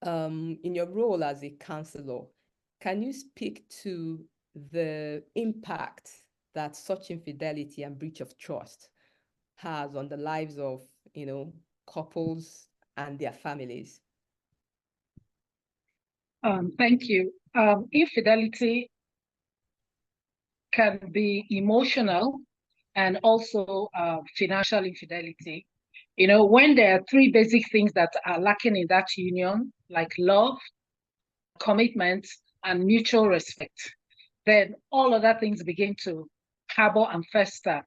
in your role as a counselor, can you speak to the impact that such infidelity and breach of trust has on the lives of, couples and their families? Thank you. Infidelity can be emotional and also financial infidelity. When there are three basic things that are lacking in that union, like love, commitment, and mutual respect, then all other things begin to harbor and fester.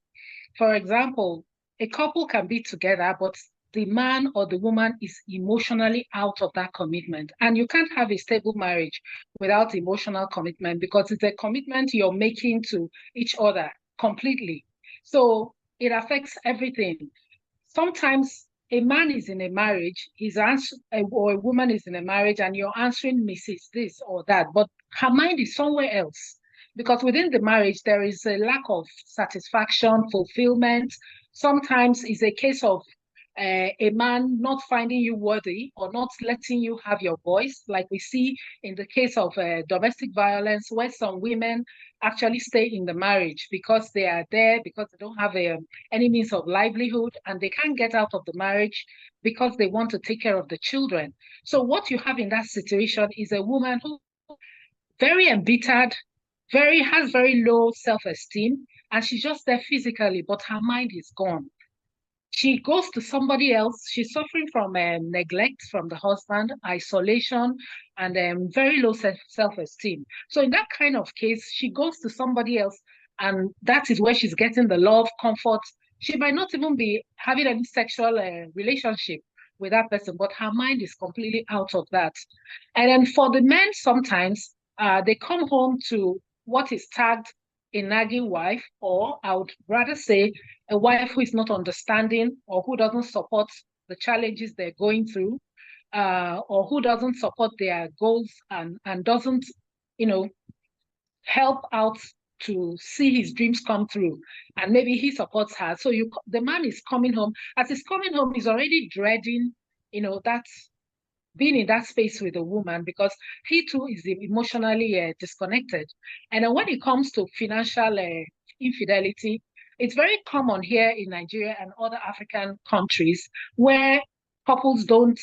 For example, a couple can be together, but the man or the woman is emotionally out of that commitment. And you can't have a stable marriage without emotional commitment, because it's a commitment you're making to each other completely. So it affects everything. Sometimes a man is in a marriage, or a woman is in a marriage, and you're answering Mrs. this or that, but her mind is somewhere else. Because within the marriage, there is a lack of satisfaction, fulfillment. Sometimes it's a case of a man not finding you worthy or not letting you have your voice, like we see in the case of domestic violence, where some women actually stay in the marriage because they are there, because they don't have any means of livelihood, and they can't get out of the marriage because they want to take care of the children. So what you have in that situation is a woman who very embittered, has very low self-esteem, and she's just there physically, but her mind is gone. She goes to somebody else. She's suffering from neglect from the husband, isolation, and very low self-esteem. So in that kind of case, she goes to somebody else, and that is where she's getting the love, comfort. She might not even be having any sexual relationship with that person, but her mind is completely out of that. And then for the men, sometimes they come home to what is tagged a nagging wife, or I would rather say a wife who is not understanding, or who doesn't support the challenges they're going through, or who doesn't support their goals and doesn't, help out to see his dreams come through. And maybe he supports her. So the man is coming home. As he's coming home, he's already dreading, that being in that space with a woman, because he too is emotionally disconnected. And then when it comes to financial infidelity, it's very common here in Nigeria and other African countries, where couples don't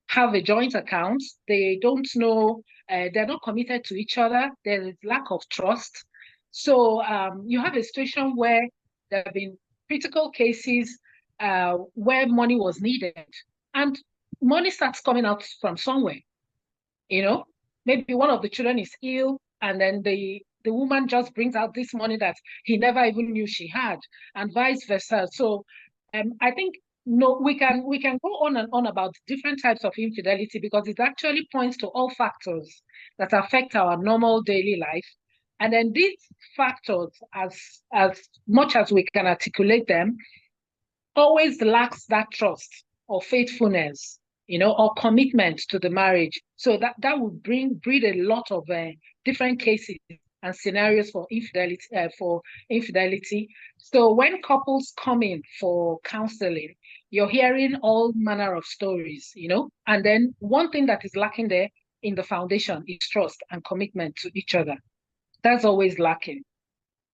have a joint account. They don't know, they're not committed to each other. There is lack of trust. So you have a situation where there have been critical cases where money was needed. And money starts coming out from somewhere. Maybe one of the children is ill, and then the woman just brings out this money that he never even knew she had, and vice versa. So I think we can go on and on about different types of infidelity, because it actually points to all factors that affect our normal daily life. And then these factors, as much as we can articulate them, always lacks that trust or faithfulness, or commitment to the marriage. So that would breed a lot of different cases and scenarios for infidelity. So when couples come in for counseling, you're hearing all manner of stories, and then one thing that is lacking there in the foundation is trust and commitment to each other. That's always lacking.